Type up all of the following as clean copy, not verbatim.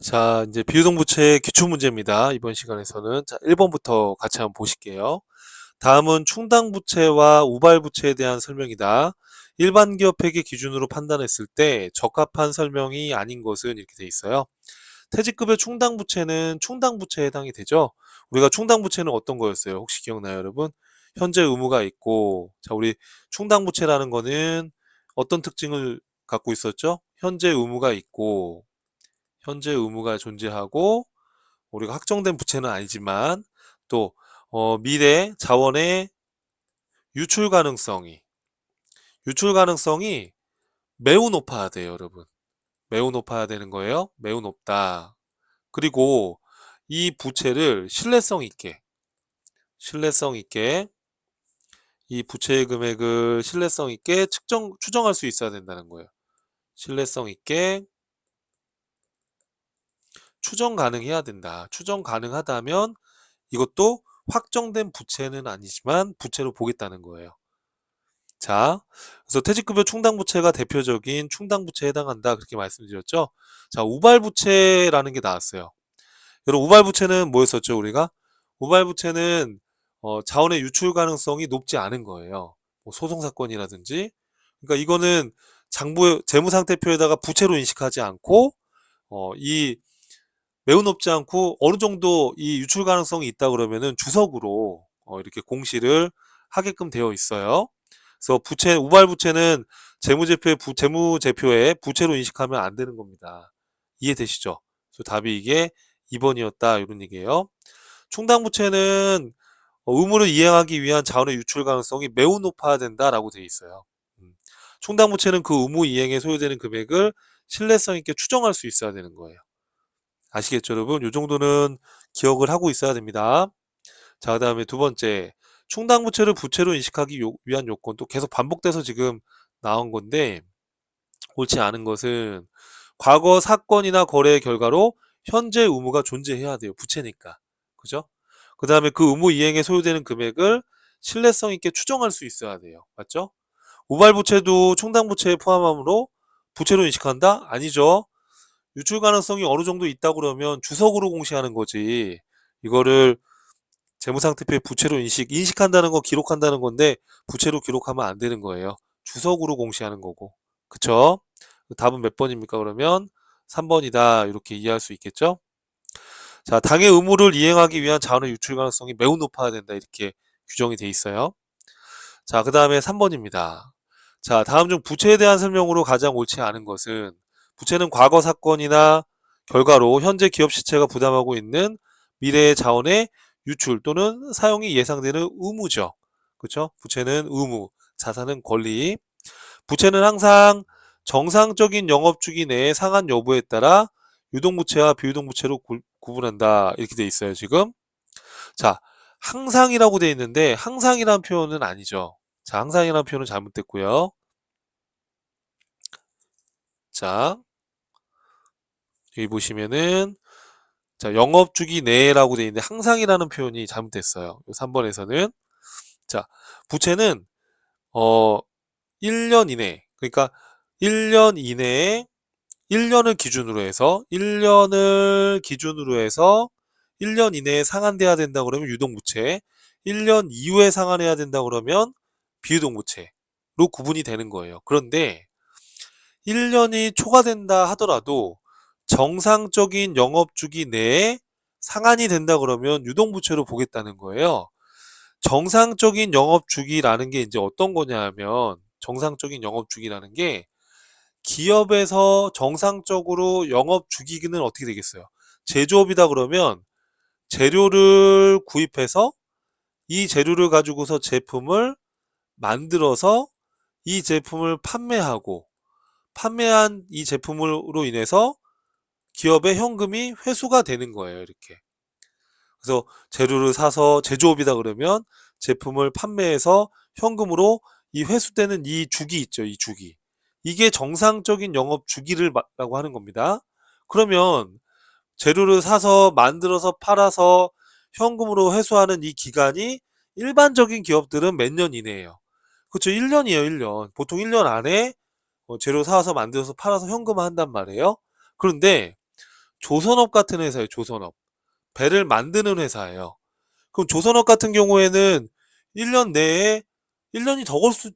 자, 이제 비유동부채의 기출문제입니다. 이번 시간에서는. 자, 1번부터 같이 한번 보실게요. 다음은 충당부채와 우발부채에 대한 설명이다. 일반 기업회계 기준으로 판단했을 때 적합한 설명이 아닌 것은 이렇게 돼 있어요. 퇴직급여 충당부채는 충당부채에 해당이 되죠. 우리가 충당부채는 어떤 거였어요? 혹시 기억나요, 여러분? 현재 의무가 있고, 자, 우리 충당부채라는 거는 어떤 특징을 갖고 있었죠? 현재 의무가 존재하고 우리가 확정된 부채는 아니지만 또 미래 자원의 유출 가능성이 매우 높아야 돼요, 여러분. 매우 높아야 되는 거예요. 매우 높다. 그리고 이 부채를 신뢰성 있게 이 부채의 금액을 신뢰성 있게 추정할 수 있어야 된다는 거예요. 신뢰성 있게 추정 가능해야 된다. 추정 가능하다면 이것도 확정된 부채는 아니지만 부채로 보겠다는 거예요. 자, 그래서 퇴직급여 충당부채가 대표적인 충당부채에 해당한다. 그렇게 말씀드렸죠. 자, 우발부채라는 게 나왔어요. 여러분, 우발부채는 뭐였었죠, 우리가? 우발부채는 자원의 유출 가능성이 높지 않은 거예요. 뭐 소송사건이라든지. 그러니까 이거는 재무상태표에다가 부채로 인식하지 않고, 이 매우 높지 않고 어느 정도 이 유출 가능성이 있다 그러면은 주석으로 이렇게 공시를 하게끔 되어 있어요. 그래서 우발 부채는 재무제표에 부채로 인식하면 안 되는 겁니다. 이해되시죠? 그래서 답이 이게 2번이었다 이런 얘기예요. 충당부채는 의무를 이행하기 위한 자원의 유출 가능성이 매우 높아야 된다라고 되어 있어요. 충당부채는 그 의무 이행에 소요되는 금액을 신뢰성 있게 추정할 수 있어야 되는 거예요. 아시겠죠, 여러분? 요 정도는 기억을 하고 있어야 됩니다. 자, 그 다음에 두 번째. 충당부채를 부채로 인식하기 위한 요건 또 계속 반복돼서 지금 나온 건데, 옳지 않은 것은 과거 사건이나 거래의 결과로 현재 의무가 존재해야 돼요. 부채니까. 그죠? 그 다음에 그 의무 이행에 소요되는 금액을 신뢰성 있게 추정할 수 있어야 돼요. 맞죠? 우발부채도 충당부채에 포함함으로 부채로 인식한다? 아니죠. 유출 가능성이 어느 정도 있다 그러면 주석으로 공시하는 거지. 이거를 재무상태표에 부채로 인식한다는 거 기록한다는 건데 부채로 기록하면 안 되는 거예요. 주석으로 공시하는 거고. 그쵸? 답은 몇 번입니까, 그러면? 3번이다. 이렇게 이해할 수 있겠죠? 자, 당의 의무를 이행하기 위한 자원의 유출 가능성이 매우 높아야 된다. 이렇게 규정이 돼 있어요. 자, 그 다음에 3번입니다. 자, 다음 중 부채에 대한 설명으로 가장 옳지 않은 것은 부채는 과거 사건이나 결과로 현재 기업 시체가 부담하고 있는 미래의 자원의 유출 또는 사용이 예상되는 의무죠. 그렇죠? 부채는 의무, 자산은 권리. 부채는 항상 정상적인 영업주기 내의 상한 여부에 따라 유동부채와 비유동부채로 구분한다. 이렇게 돼 있어요, 지금. 자, 항상이라고 돼 있는데 항상이라는 표현은 아니죠. 자, 항상이라는 표현은 잘못됐고요. 자, 여기 보시면은 자, 영업주기 내라고 돼 있는데 항상이라는 표현이 잘못됐어요. 3번에서는. 자, 부채는 1년 이내, 그러니까 1년 이내에 1년을 기준으로 해서 1년 이내에 상환돼야 된다 그러면 유동부채, 1년 이후에 상환해야 된다 그러면 비유동부채로 구분이 되는 거예요. 그런데 1년이 초과된다 하더라도 정상적인 영업주기 내에 상환이 된다 그러면 유동부채로 보겠다는 거예요. 정상적인 영업주기라는 게 이제 어떤 거냐 하면 정상적인 영업주기라는 게 기업에서 정상적으로 영업주기는 어떻게 되겠어요? 제조업이다 그러면 재료를 구입해서 이 재료를 가지고서 제품을 만들어서 이 제품을 판매한 이 제품으로 인해서 기업의 현금이 회수가 되는 거예요, 이렇게. 그래서 재료를 사서 제조업이다 그러면 제품을 판매해서 현금으로 이 회수되는 이 주기 있죠, 이 주기. 이게 정상적인 영업 주기라고 하는 겁니다. 그러면 재료를 사서 만들어서 팔아서 현금으로 회수하는 이 기간이 일반적인 기업들은 몇 년 이내예요. 그렇죠, 1년이에요, 1년. 보통 1년 안에 재료 사서 만들어서 팔아서 현금화한단 말이에요. 그런데 조선업 같은 회사예요. 조선업. 배를 만드는 회사예요. 그럼 조선업 같은 경우에는 1년 내에 1년이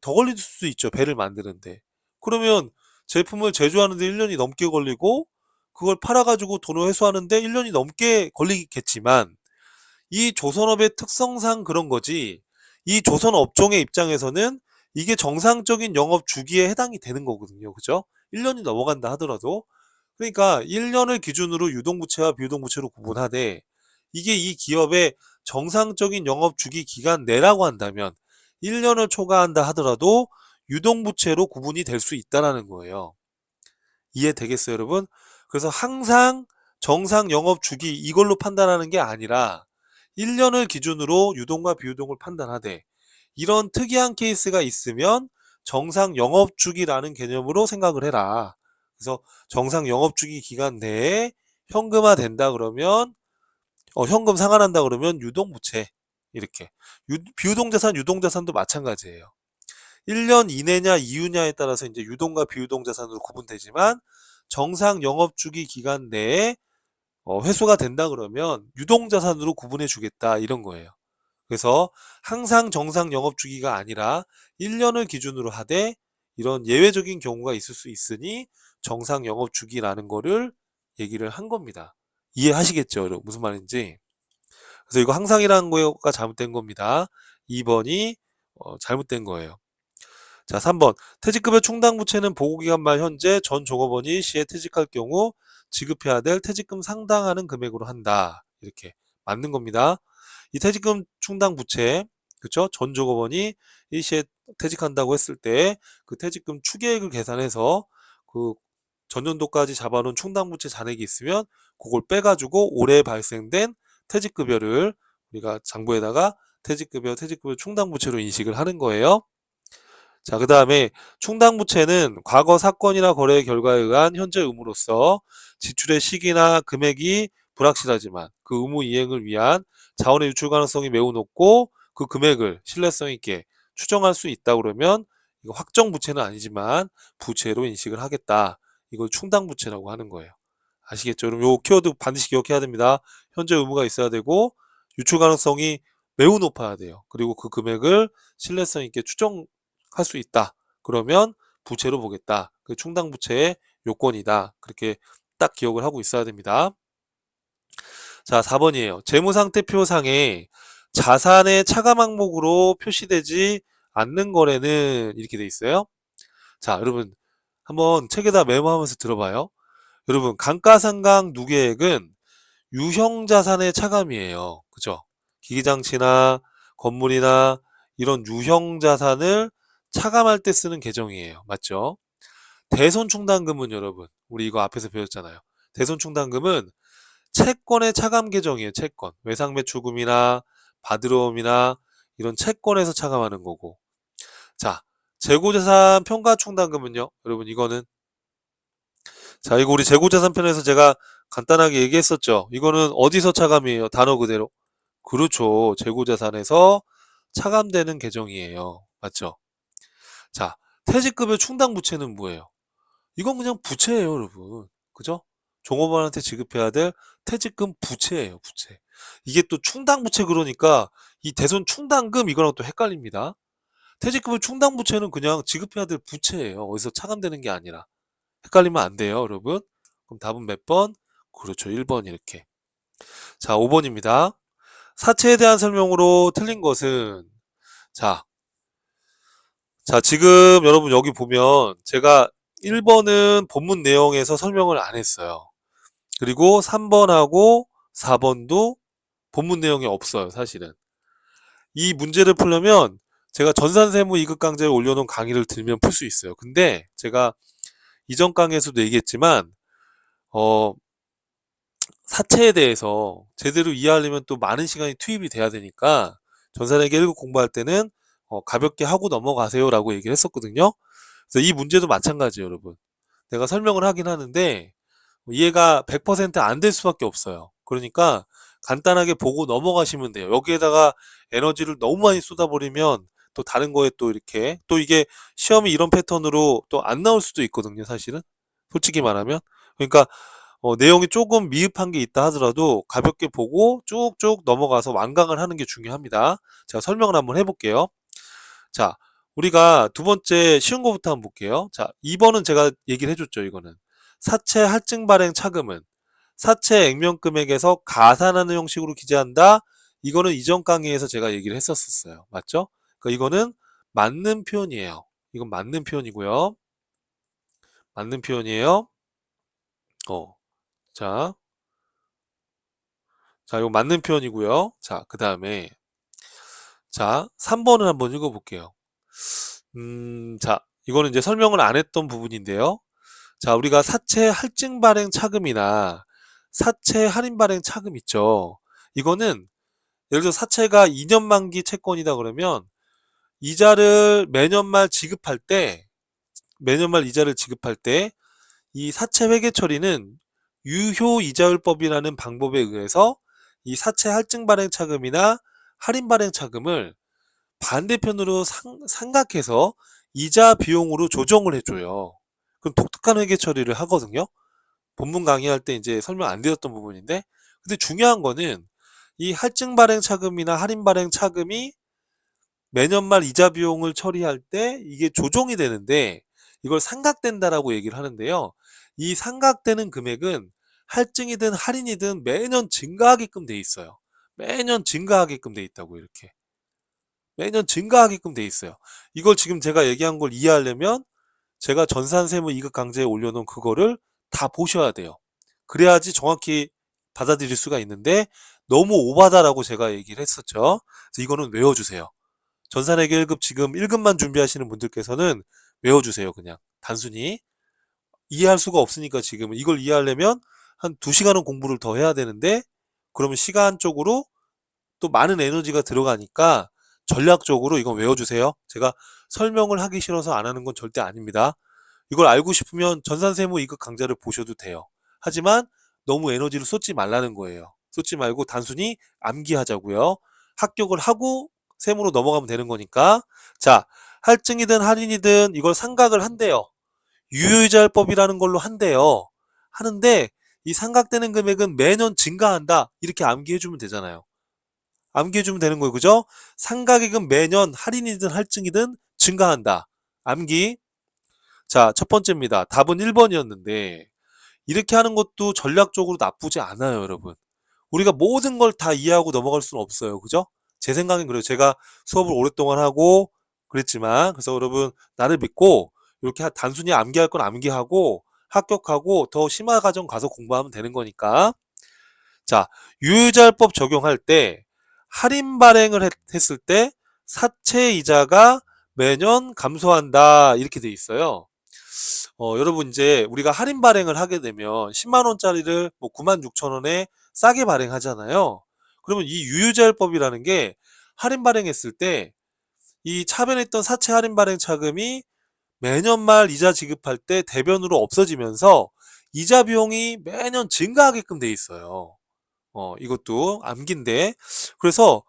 더 걸릴 수도 있죠. 배를 만드는데. 그러면 제품을 제조하는데 1년이 넘게 걸리고 그걸 팔아가지고 돈을 회수하는데 1년이 넘게 걸리겠지만 이 조선업의 특성상 그런 거지. 이 조선 업종의 입장에서는 이게 정상적인 영업 주기에 해당이 되는 거거든요. 그죠? 1년이 넘어간다 하더라도. 그러니까 1년을 기준으로 유동부채와 비유동부채로 구분하되 이게 이 기업의 정상적인 영업 주기 기간 내라고 한다면 1년을 초과한다 하더라도 유동부채로 구분이 될 수 있다라는 거예요. 이해되겠어요, 여러분? 그래서 항상 정상 영업 주기 이걸로 판단하는 게 아니라 1년을 기준으로 유동과 비유동을 판단하되 이런 특이한 케이스가 있으면 정상 영업 주기라는 개념으로 생각을 해라. 그래서 정상 영업 주기 기간 내에 현금화 된다 그러면 현금 상환한다 그러면 유동부채 이렇게 비유동자산 유동자산도 마찬가지예요. 1년 이내냐 이후냐에 따라서 이제 유동과 비유동 자산으로 구분되지만 정상 영업주기 기간 내에 회수가 된다 그러면 유동 자산으로 구분해 주겠다 이런 거예요. 그래서 항상 정상 영업주기가 아니라 1년을 기준으로 하되 이런 예외적인 경우가 있을 수 있으니 정상 영업주기라는 거를 얘기를 한 겁니다. 이해하시겠죠? 여러분? 무슨 말인지. 그래서 이거 항상이라는 거가 잘못된 겁니다. 2번이 잘못된 거예요. 자, 3번. 퇴직급여 충당부채는 보고기간 말 현재 전 종업원이 시에 퇴직할 경우 지급해야 될 퇴직금 상당하는 금액으로 한다. 이렇게 맞는 겁니다. 이 퇴직금 충당부채, 그쵸? 전 종업원이 이 시에 퇴직한다고 했을 때 그 퇴직금 추계액을 계산해서 그 전년도까지 잡아놓은 충당부채 잔액이 있으면 그걸 빼가지고 올해 발생된 퇴직급여를 우리가 장부에다가 퇴직급여 충당부채로 인식을 하는 거예요. 자, 그 다음에 충당부채는 과거 사건이나 거래의 결과에 의한 현재 의무로서 지출의 시기나 금액이 불확실하지만 그 의무 이행을 위한 자원의 유출 가능성이 매우 높고 그 금액을 신뢰성 있게 추정할 수 있다 그러면 이거 확정 부채는 아니지만 부채로 인식을 하겠다. 이걸 충당부채라고 하는 거예요. 아시겠죠? 그럼 요 키워드 반드시 기억해야 됩니다. 현재 의무가 있어야 되고 유출 가능성이 매우 높아야 돼요. 그리고 그 금액을 신뢰성 있게 추정할 수 있다. 그러면 부채로 보겠다. 그 충당부채의 요건이다. 그렇게 딱 기억을 하고 있어야 됩니다. 자, 4번이에요. 재무상태표상에 자산의 차감 항목으로 표시되지 않는 거래는 이렇게 돼 있어요. 자, 여러분 한번 책에다 메모하면서 들어봐요. 여러분 감가상각 누계액은 유형자산의 차감이에요. 그죠? 기기장치나 건물이나 이런 유형자산을 차감할 때 쓰는 계정이에요. 맞죠? 대손충당금은 여러분 우리 이거 앞에서 배웠잖아요. 대손충당금은 채권의 차감 계정이에요. 채권. 외상매출금이나 바드로움이나 이런 채권에서 차감하는 거고. 자, 재고자산 평가충당금은요. 여러분 이거는 자, 이거 우리 재고자산 편에서 제가 간단하게 얘기했었죠. 이거는 어디서 차감이에요? 단어 그대로. 그렇죠. 재고자산에서 차감되는 계정이에요. 맞죠? 자, 퇴직급여 충당부채는 뭐예요? 이건 그냥 부채예요, 여러분. 그죠? 종업원한테 지급해야 될 퇴직금 부채예요, 부채. 이게 또 충당부채 그러니까 이 대손 충당금 이거랑 또 헷갈립니다. 퇴직급여 충당부채는 그냥 지급해야 될 부채예요. 어디서 차감되는 게 아니라. 헷갈리면 안 돼요, 여러분. 그럼 답은 몇 번? 그렇죠, 1번 이렇게. 자, 5번입니다. 사채에 대한 설명으로 틀린 것은 자, 지금 여러분 여기 보면 제가 1번은 본문 내용에서 설명을 안 했어요. 그리고 3번하고 4번도 본문 내용이 없어요, 사실은. 이 문제를 풀려면 제가 전산세무 이극강제에 올려놓은 강의를 들면 풀 수 있어요. 근데 제가 이전 강의에서도 얘기했지만 사채에 대해서 제대로 이해하려면 또 많은 시간이 투입이 돼야 되니까 전산회계 1급 공부할 때는 가볍게 하고 넘어가세요 라고 얘기를 했었거든요. 그래서 이 문제도 마찬가지예요, 여러분. 내가 설명을 하긴 하는데 이해가 100%안 될 수밖에 없어요. 그러니까 간단하게 보고 넘어가시면 돼요. 여기에다가 에너지를 너무 많이 쏟아버리면 또 다른 거에 또 이렇게 또 이게 시험이 이런 패턴으로 또 안 나올 수도 있거든요, 사실은. 솔직히 말하면. 그러니까 내용이 조금 미흡한 게 있다 하더라도 가볍게 보고 쭉쭉 넘어가서 완강을 하는 게 중요합니다. 제가 설명을 한번 해볼게요. 자, 우리가 두 번째 쉬운 거부터 한번 볼게요. 자, 2번은 제가 얘기를 해줬죠. 이거는 사채 할증 발행 차금은 사채 액면 금액에서 가산하는 형식으로 기재한다. 이거는 이전 강의에서 제가 얘기를 했었어요. 맞죠? 그러니까 이거는 맞는 표현이에요. 이건 맞는 표현이고요. 맞는 표현이에요. 어, 자, 이거 맞는 표현이고요. 자, 그 다음에 자, 3번을 한번 읽어볼게요. 자, 이거는 이제 설명을 안 했던 부분인데요. 자, 우리가 사채 할증 발행 차금이나 사채 할인 발행 차금 있죠. 이거는 예를 들어 사채가 2년 만기 채권이다 그러면 이자를 매년 말 지급할 때, 매년 말 이자를 지급할 때 이 사채 회계 처리는 유효 이자율법이라는 방법에 의해서 이 사채 할증 발행 차금이나 할인 발행 차금을 반대편으로 삼각해서 이자 비용으로 조정을 해줘요. 그럼 독특한 회계 처리를 하거든요. 본문 강의할 때 이제 설명 안 드렸던 부분인데, 근데 중요한 거는 이 할증 발행 차금이나 할인 발행 차금이 매년 말 이자 비용을 처리할 때 이게 조정이 되는데 이걸 삼각된다라고 얘기를 하는데요. 이 삼각되는 금액은 할증이든 할인이든 매년 증가하게끔 돼 있어요. 매년 증가하게끔 돼 있다고 이렇게. 매년 증가하게끔 돼 있어요. 이걸 지금 제가 얘기한 걸 이해하려면 제가 전산세무 이익 강제에 올려놓은 그거를 다 보셔야 돼요. 그래야지 정확히 받아들일 수가 있는데 너무 오바다라고 제가 얘기를 했었죠. 그래서 이거는 외워주세요. 전산회계 1급 지금 1급만 준비하시는 분들께서는 외워주세요. 그냥 단순히 이해할 수가 없으니까 지금 이걸 이해하려면 한 2시간은 공부를 더 해야 되는데 그러면 시간적으로 또 많은 에너지가 들어가니까 전략적으로 이건 외워주세요. 제가 설명을 하기 싫어서 안 하는 건 절대 아닙니다. 이걸 알고 싶으면 전산세무 2급 강좌를 보셔도 돼요. 하지만 너무 에너지를 쏟지 말라는 거예요. 쏟지 말고 단순히 암기하자고요. 합격을 하고 세무로 넘어가면 되는 거니까. 자, 할증이든 할인이든 이걸 삼각을 한대요. 유효이자율법이라는 걸로 한대요. 하는데 이 삼각되는 금액은 매년 증가한다. 이렇게 암기해주면 되잖아요. 암기해주면 되는 거예요. 그죠? 삼각액은 매년 할인이든 할증이든 증가한다. 암기. 자, 첫 번째입니다. 답은 1번이었는데 이렇게 하는 것도 전략적으로 나쁘지 않아요, 여러분. 우리가 모든 걸 다 이해하고 넘어갈 수는 없어요. 그죠? 제 생각엔 그래요. 제가 수업을 오랫동안 하고 그랬지만 그래서 여러분 나를 믿고 이렇게 단순히 암기할 건 암기하고 합격하고 더 심화 과정 가서 공부하면 되는 거니까. 자, 유효자율법 적용할 때 할인 발행을 했을 때 사채 이자가 매년 감소한다 이렇게 돼 있어요. 여러분 이제 우리가 할인 발행을 하게 되면 10만 원짜리를 뭐 96,000원에 싸게 발행하잖아요. 그러면 이 유효자율법이라는 게 할인 발행했을 때 이 차변했던 사채 할인 발행 차금이 매년 말 이자 지급할 때 대변으로 없어지면서 이자 비용이 매년 증가하게끔 돼 있어요. 이것도 암기인데 그래서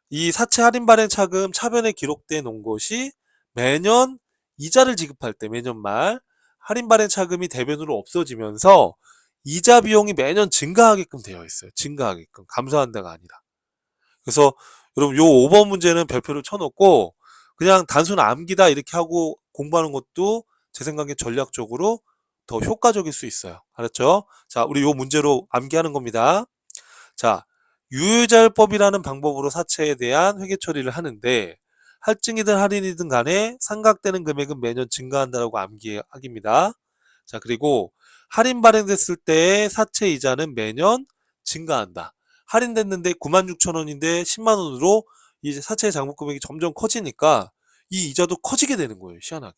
이 사채 할인 발행 차금 차변에 기록돼 놓은 것이 매년 이자를 지급할 때 매년 말 할인 발행 차금이 대변으로 없어지면서 이자 비용이 매년 증가하게끔 되어 있어요. 증가하게끔. 감소한다가 아니라. 그래서 여러분 요 5번 문제는 별표를 쳐놓고 그냥 단순 암기다 이렇게 하고 공부하는 것도 제 생각에 전략적으로 더 효과적일 수 있어요. 알았죠? 자, 우리 요 문제로 암기하는 겁니다. 자, 유효자율법이라는 방법으로 사채에 대한 회계 처리를 하는데 할증이든 할인이든 간에 삼각되는 금액은 매년 증가한다라고 암기하기입니다. 자, 그리고 할인 발행됐을 때의 사채 이자는 매년 증가한다. 할인됐는데 96,000원인데 10만 원으로 이제 사채 장부 금액이 점점 커지니까 이 이자도 커지게 되는 거예요. 희한하게.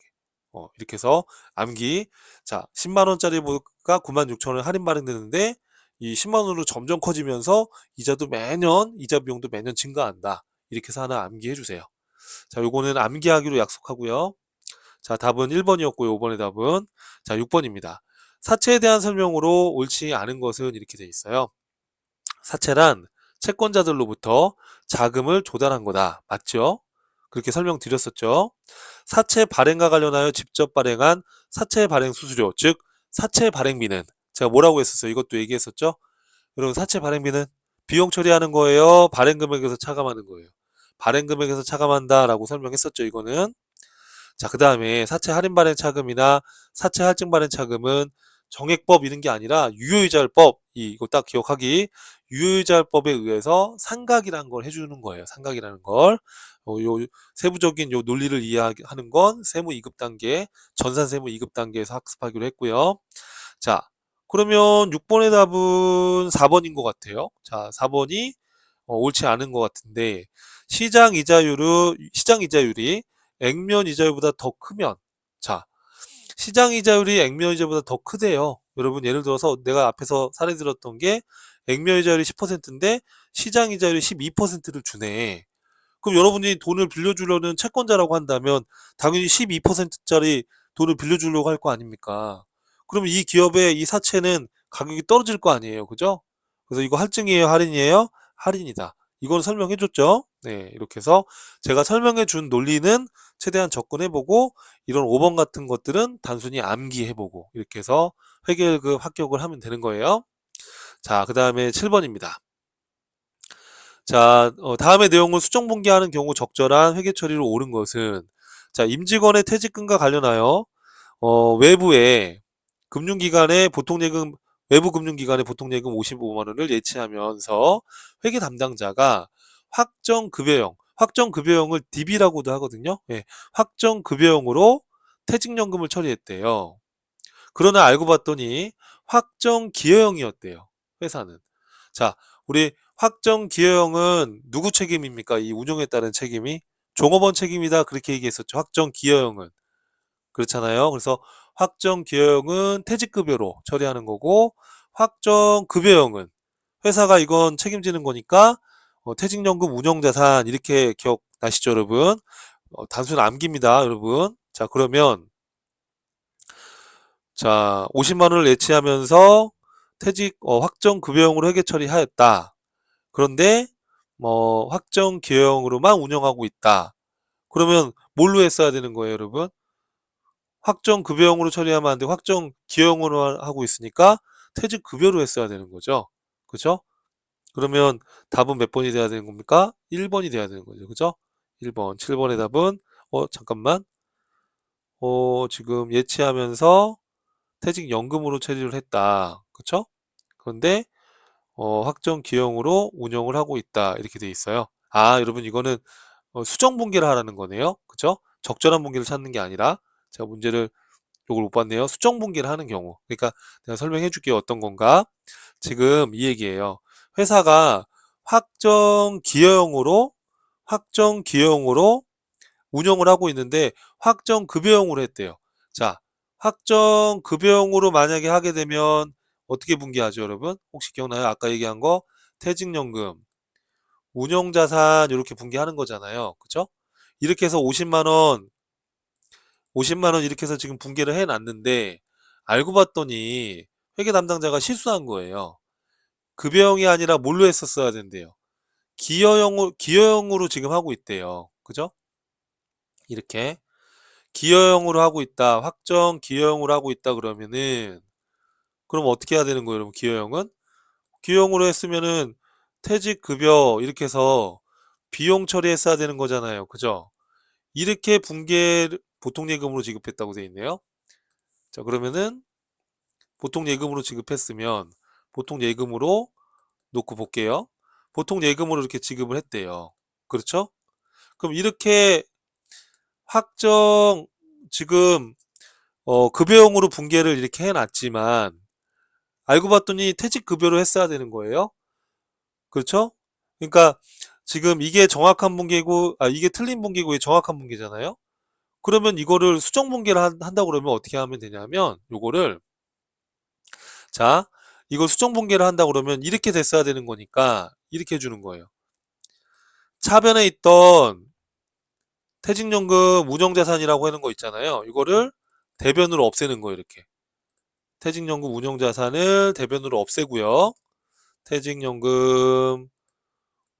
이렇게 해서 암기. 자, 10만 원짜리가 96,000원 할인 발행되는데 이 10만 원으로 점점 커지면서 이자도 매년 이자 비용도 매년 증가한다. 이렇게 해서 하나 암기해 주세요. 자, 요거는 암기하기로 약속하고요. 자, 답은 1번이었고요. 5번의 답은 자, 6번입니다. 사채에 대한 설명으로 옳지 않은 것은 이렇게 돼 있어요. 사채란 채권자들로부터 자금을 조달한 거다. 맞죠? 그렇게 설명드렸었죠. 사채 발행과 관련하여 직접 발행한 사채 발행 수수료, 즉 사채 발행비는 제가 뭐라고 했었어요? 이것도 얘기했었죠? 여러분 사채 발행비는 비용 처리하는 거예요? 발행 금액에서 차감하는 거예요? 발행 금액에서 차감한다라고 설명했었죠, 이거는. 자, 그 다음에 사채 할인 발행 차금이나 사채 할증 발행 차금은 정액법 이런 게 아니라 유효이자율법, 이거 딱 기억하기. 유효이자율법에 의해서 상각이라는 걸 해주는 거예요. 상각이라는 걸. 요 세부적인 요 논리를 이해하는 건 세무 2급 단계, 전산 세무 2급 단계에서 학습하기로 했고요. 자, 그러면 6번의 답은 4번인 것 같아요. 자, 4번이 옳지 않은 것 같은데 시장 이자율이 액면 이자율보다 더 크면, 자, 시장 이자율이 액면 이자율보다 더 크대요. 여러분 예를 들어서 내가 앞에서 사례 들었던 게 액면 이자율이 10%인데 시장 이자율이 12%를 주네. 그럼 여러분이 돈을 빌려주려는 채권자라고 한다면 당연히 12%짜리 돈을 빌려주려고 할 거 아닙니까? 그러면 이 기업의 이 사채는 가격이 떨어질 거 아니에요. 그죠? 그래서 이거 할증이에요? 할인이에요? 할인이다. 이건 설명해 줬죠? 네, 이렇게 해서 제가 설명해 준 논리는 최대한 접근해보고 이런 5번 같은 것들은 단순히 암기해보고 이렇게 해서 회계급 합격을 하면 되는 거예요. 자, 그 다음에 7번입니다. 자, 다음의 내용을 수정본계하는 경우 적절한 회계 처리로 옳은 것은, 자, 임직원의 퇴직금과 관련하여 외부에 금융기관의 보통예금 외부 금융기관의 보통예금 55만 원을 예치하면서 회계 담당자가 확정급여형을 DB라고도 하거든요. 예, 확정급여형으로 퇴직연금을 처리했대요. 그러나 알고 봤더니 확정기여형이었대요. 회사는. 자, 우리 확정기여형은 누구 책임입니까? 이 운용에 따른 책임이 종업원 책임이다. 그렇게 얘기했었죠. 확정기여형은. 그렇잖아요. 그래서 확정기여형은 퇴직급여로 처리하는 거고 확정급여형은 회사가 이건 책임지는 거니까 퇴직연금 운용자산 이렇게 기억나시죠, 여러분? 단순 암기입니다, 여러분. 자, 그러면 자, 50만 원을 예치하면서 확정급여형으로 회계 처리하였다. 그런데 확정기여형으로만 운영하고 있다. 그러면 뭘로 했어야 되는 거예요, 여러분? 확정급여형으로 처리하면 안 되고 확정기여형으로 하고 있으니까 퇴직급여로 했어야 되는 거죠. 그죠? 그러면 답은 몇 번이 돼야 되는 겁니까? 1번이 돼야 되는 거죠. 그죠? 1번. 7번의 답은 잠깐만. 지금 예치하면서 퇴직연금으로 처리를 했다. 그쵸? 그런데 확정기여형으로 운영을 하고 있다. 이렇게 돼 있어요. 아, 여러분 이거는 수정분기를 하라는 거네요. 그쵸? 적절한 분기를 찾는 게 아니라 제가 문제를 요걸 못 봤네요. 수정분기를 하는 경우. 그러니까 내가 설명해 줄게요. 어떤 건가? 지금 이 얘기예요. 회사가 확정기여형으로 운영을 하고 있는데 확정급여형으로 했대요. 자, 확정급여형으로 만약에 하게 되면 어떻게 분기하죠, 여러분? 혹시 기억나요? 아까 얘기한 거 퇴직연금, 운용자산 이렇게 분기하는 거잖아요. 그쵸? 이렇게 해서 50만 원 이렇게 해서 지금 분기를 해놨는데 알고 봤더니 회계 담당자가 실수한 거예요. 급여형이 아니라 뭘로 했었어야 된대요. 기여형으로 지금 하고 있대요. 그죠? 이렇게 기여형으로 하고 있다. 확정 기여형으로 하고 있다 그러면은 그럼 어떻게 해야 되는 거예요, 여러분? 기여형은 기여형으로 했으면은 퇴직급여 이렇게 해서 비용 처리했어야 되는 거잖아요. 그죠? 이렇게 보통예금으로 지급했다고 돼 있네요. 자, 그러면은 보통예금으로 지급했으면 보통예금으로 놓고 볼게요. 보통예금으로 이렇게 지급을 했대요. 그렇죠? 그럼 이렇게 확정 지금 급여형으로 분계를 이렇게 해놨지만 알고 봤더니 퇴직급여로 했어야 되는 거예요. 그렇죠? 그러니까 지금 이게 정확한 분계고 이게 틀린 분계고 이게 정확한 분계잖아요. 그러면 이거를 수정 분계를 한다고 그러면 어떻게 하면 되냐면 요거를 자, 이걸 수정 분계를 한다고 그러면 이렇게 됐어야 되는 거니까 이렇게 해주는 거예요. 차변에 있던 퇴직연금 운용자산이라고 하는 거 있잖아요. 이거를 대변으로 없애는 거예요. 이렇게. 퇴직연금 운용자산을 대변으로 없애고요. 퇴직연금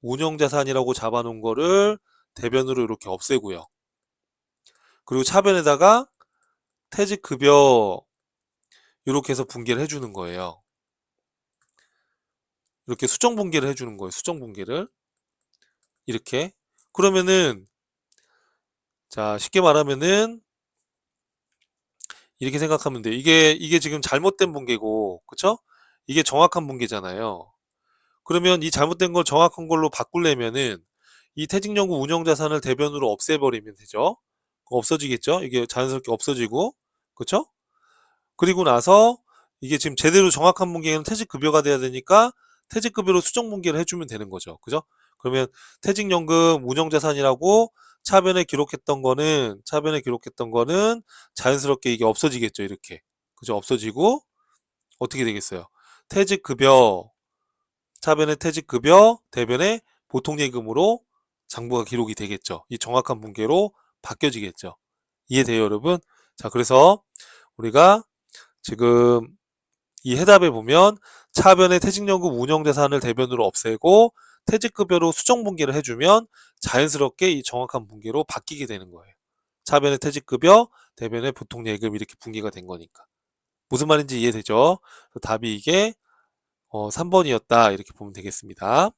운용자산이라고 잡아놓은 거를 대변으로 이렇게 없애고요. 그리고 차변에다가 퇴직급여 이렇게 해서 분개를 해주는 거예요. 이렇게 수정 분개를 해주는 거예요. 수정 분개를 이렇게. 그러면은 자 쉽게 말하면은 이렇게 생각하면 돼요. 이게 지금 잘못된 분개고, 그쵸? 이게 정확한 분개잖아요. 그러면 이 잘못된 걸 정확한 걸로 바꾸려면은 이 퇴직연금 운영자산을 대변으로 없애버리면 되죠. 없어지겠죠? 이게 자연스럽게 없어지고, 그쵸? 그리고 나서 이게 지금 제대로 정확한 분개는 퇴직급여가 돼야 되니까 퇴직급여로 수정분개를 해주면 되는 거죠. 그죠? 그러면 퇴직연금 운영자산이라고 차변에 기록했던 거는 자연스럽게 이게 없어지겠죠. 이렇게. 그죠? 없어지고 어떻게 되겠어요? 퇴직급여, 차변의 퇴직급여, 대변의 보통예금으로 장부가 기록이 되겠죠. 이 정확한 분개로 바뀌어지겠죠. 이해돼요, 여러분? 자, 그래서 우리가 지금 이 해답에 보면 차변의 퇴직연금 운영자산을 대변으로 없애고 퇴직급여로 수정분개를 해주면 자연스럽게 이 정확한 분개로 바뀌게 되는 거예요. 차변의 퇴직급여, 대변의 보통예금 이렇게 분개가 된 거니까. 무슨 말인지 이해되죠? 답이 이게 3번이었다 이렇게 보면 되겠습니다.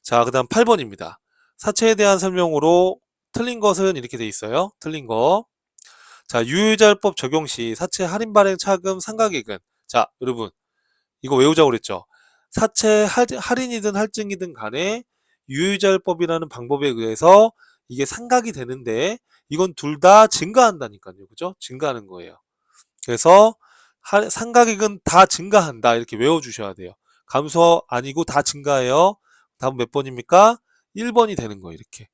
자, 그 다음 8번입니다. 사채에 대한 설명으로 틀린 것은 이렇게 돼 있어요. 틀린 거. 자, 유효자율법 적용 시 사채 할인 발행 차금 상각액은, 자, 여러분 이거 외우자고 그랬죠. 사채 할인이든 할증이든 간에 유효자율법이라는 방법에 의해서 이게 상각이 되는데 이건 둘 다 증가한다니까요. 그죠? 증가하는 거예요. 그래서 상각액은 다 증가한다 이렇게 외워주셔야 돼요. 감소 아니고 다 증가해요. 다음 몇 번입니까? 1번이 되는 거예요. 이렇게.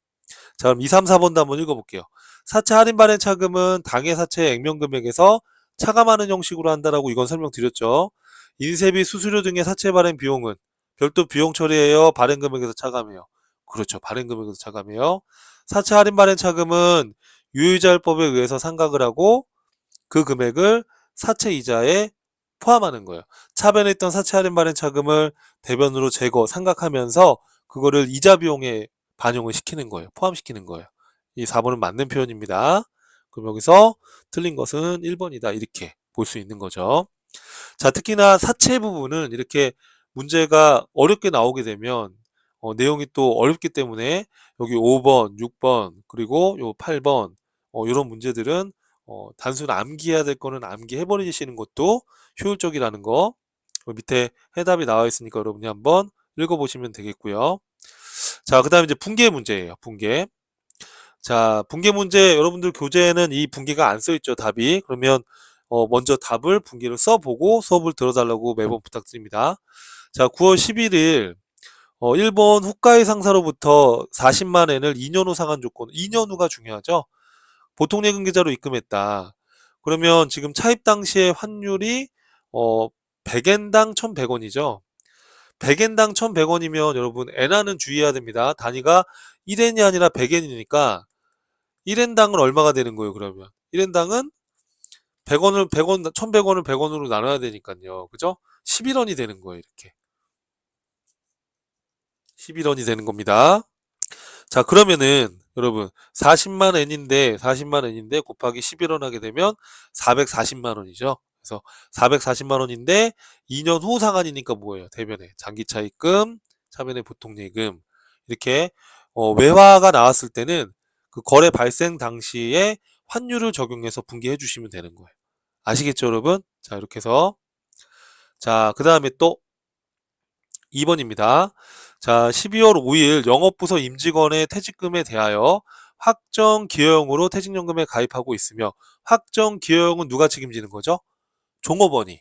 자, 그럼 2, 3, 4번도 한번 읽어볼게요. 사채 할인 발행 차금은 당해 사채 액면 금액에서 차감하는 형식으로 한다라고 이건 설명드렸죠. 인쇄비, 수수료 등의 사채 발행 비용은 별도 비용 처리해요. 발행 금액에서 차감해요. 그렇죠. 발행 금액에서 차감해요. 사채 할인 발행 차금은 유효자율법에 의해서 상각을 하고 그 금액을 사채 이자에 포함하는 거예요. 차변에 있던 사채 할인 발행 차금을 대변으로 제거, 상각하면서 그거를 이자 비용에 반영을 시키는 거예요. 포함시키는 거예요. 이 4번은 맞는 표현입니다. 그럼 여기서 틀린 것은 1번이다. 이렇게 볼 수 있는 거죠. 자, 특히나 사채 부분은 이렇게 문제가 어렵게 나오게 되면 내용이 또 어렵기 때문에 여기 5번, 6번, 그리고 요 8번 이런 문제들은 단순 암기해야 될 거는 암기해 버리시는 것도 효율적이라는 거 밑에 해답이 나와 있으니까 여러분이 한번 읽어보시면 되겠고요. 자, 그 다음에 이제 분계 문제예요. 분계. 자, 분계 문제 여러분들 교재에는 이 분계가 안 써 있죠. 답이. 그러면 먼저 답을 분계를 써보고 수업을 들어달라고 매번 부탁드립니다. 자, 9월 11일 일본 홋카이 상사로부터 40만 엔을 2년 후 상환 조건, 2년 후가 중요하죠. 보통 예금 계좌로 입금했다. 그러면 지금 차입 당시에 환율이 100엔당 1,100원이죠. 100엔당 1,100원이면 여러분 엔화는 주의해야 됩니다. 단위가 1엔이 아니라 100엔이니까 1엔당은 얼마가 되는 거예요, 그러면? 1엔당은 100원을 100원 1,100원을 100원으로 나눠야 되니까요. 그죠? 11원이 되는 거예요, 이렇게. 11원이 되는 겁니다. 자, 그러면은 여러분 40만 엔인데 곱하기 11원 하게 되면 440만 원이죠. 그래서 440만 원인데 2년 후 상환이니까 뭐예요? 대변에 장기 차입금, 차변에 보통 예금. 이렇게 외화가 나왔을 때는 그 거래 발생 당시에 환율을 적용해서 분개해 주시면 되는 거예요. 아시겠죠, 여러분? 자, 이렇게 해서 자, 그다음에 또 2번입니다. 자, 12월 5일 영업부서 임직원의 퇴직금에 대하여 확정 기여형으로 퇴직연금에 가입하고 있으며 확정 기여형은 누가 책임지는 거죠? 종업원이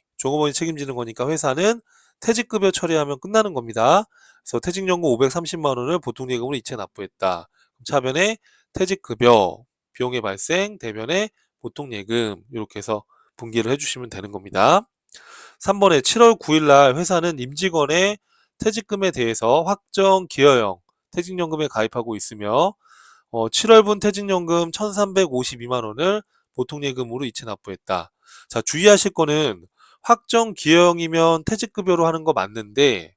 책임지는 거니까 회사는 퇴직급여 처리하면 끝나는 겁니다. 그래서 퇴직연금 530만 원을 보통예금으로 이체 납부했다. 차변에 퇴직급여, 비용의 발생, 대변에 보통예금 이렇게 해서 분기를 해주시면 되는 겁니다. 3번에 7월 9일 날 회사는 임직원의 퇴직금에 대해서 확정 기여형 퇴직연금에 가입하고 있으며 7월분 퇴직연금 1,352만 원을 보통예금으로 이체 납부했다. 자, 주의하실 거는 확정 기여형이면 퇴직급여로 하는 거 맞는데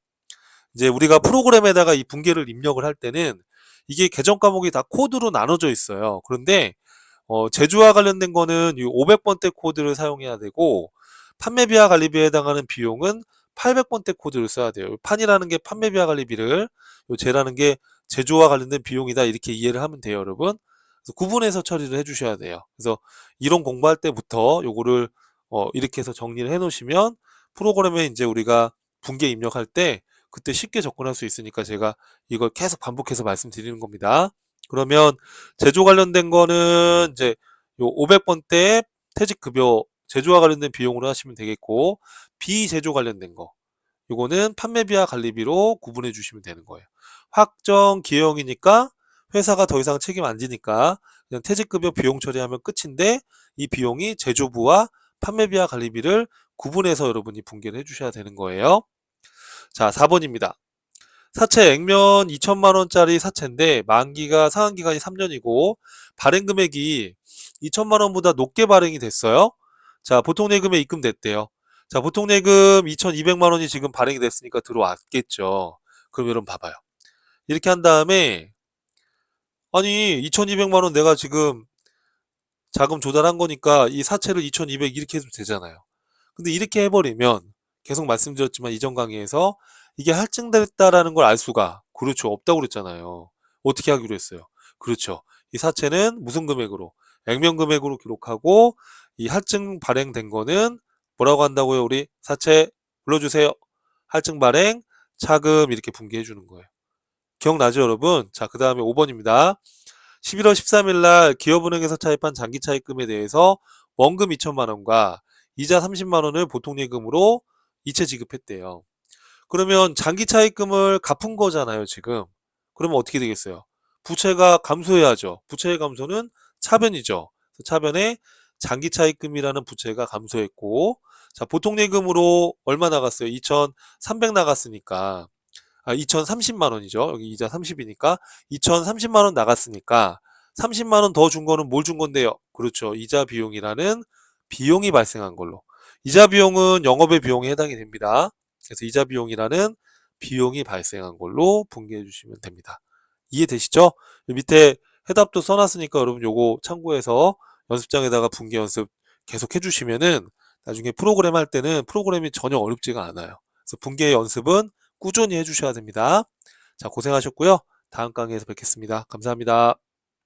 이제 우리가 프로그램에다가 이 분계를 입력을 할 때는 이게 계정 과목이 다 코드로 나눠져 있어요. 그런데 제주와 관련된 거는 이 500번대 코드를 사용해야 되고 판매비와 관리비에 해당하는 비용은 800번대 코드를 써야 돼요. 판이라는 게 판매비와 관리비를, 요 제라는 게 제조와 관련된 비용이다, 이렇게 이해를 하면 돼요, 여러분. 그래서 구분해서 처리를 해주셔야 돼요. 그래서 이론 공부할 때부터 요거를 이렇게 해서 정리를 해 놓으시면 프로그램에 이제 우리가 분계 입력할 때 그때 쉽게 접근할 수 있으니까 제가 이걸 계속 반복해서 말씀드리는 겁니다. 그러면 제조 관련된 거는 이제 요 500번대 퇴직급여 제조와 관련된 비용으로 하시면 되겠고, 비제조 관련된 거 요거는 판매비와 관리비로 구분해 주시면 되는 거예요. 확정 기여형이니까 회사가 더 이상 책임 안 지니까 그냥 퇴직급여 비용 처리하면 끝인데, 이 비용이 제조부와 판매비와 관리비를 구분해서 여러분이 분계를 해주셔야 되는 거예요. 자, 4번입니다. 사채 액면 2천만원짜리 사채인데 만기가 상환기간이 3년이고 발행 금액이 2천만원보다 높게 발행이 됐어요. 자, 보통예금에 입금됐대요. 자, 보통예금 2,200만원이 지금 발행이 됐으니까 들어왔겠죠. 그럼 여러분 봐봐요. 이렇게 한 다음에, 아니 2,200만원 내가 지금 자금 조달한 거니까 이 사채를 2,200 이렇게 해도 되잖아요. 근데 이렇게 해버리면, 계속 말씀드렸지만 이전 강의에서 이게 할증됐다라는 걸 알 수가, 그렇죠, 없다고 그랬잖아요. 어떻게 하기로 했어요? 그렇죠, 이 사채는 무슨 금액으로, 액면 금액으로 기록하고, 이 할증 발행된 거는 뭐라고 한다고요? 우리 사채 불러주세요. 할증 발행 차금, 이렇게 분개해 주는 거예요. 기억나죠, 여러분? 자, 그 다음에 5번입니다. 11월 13일 날 기업은행에서 차입한 장기 차입금에 대해서 원금 2천만 원과 이자 30만 원을 보통예금으로 이체 지급했대요. 그러면 장기 차입금을 갚은 거잖아요, 지금. 그러면 어떻게 되겠어요? 부채가 감소해야죠. 부채의 감소는 차변이죠. 차변에 장기 차입금이라는 부채가 감소했고, 자, 보통예금으로 얼마 나갔어요? 2,300 나갔으니까, 2,030만 원이죠. 여기 이자 30이니까 2,030만 원 나갔으니까 30만 원 더 준 거는 뭘 준 건데요? 그렇죠, 이자 비용이라는 비용이 발생한 걸로. 이자 비용은 영업의 비용에 해당이 됩니다. 그래서 이자 비용이라는 비용이 발생한 걸로 분개해 주시면 됩니다. 이해되시죠? 밑에 해답도 써놨으니까 여러분 요거 참고해서 연습장에다가 분개 연습 계속 해주시면은 나중에 프로그램 할 때는 프로그램이 전혀 어렵지가 않아요. 그래서 분개 연습은 꾸준히 해주셔야 됩니다. 자, 고생하셨고요. 다음 강의에서 뵙겠습니다. 감사합니다.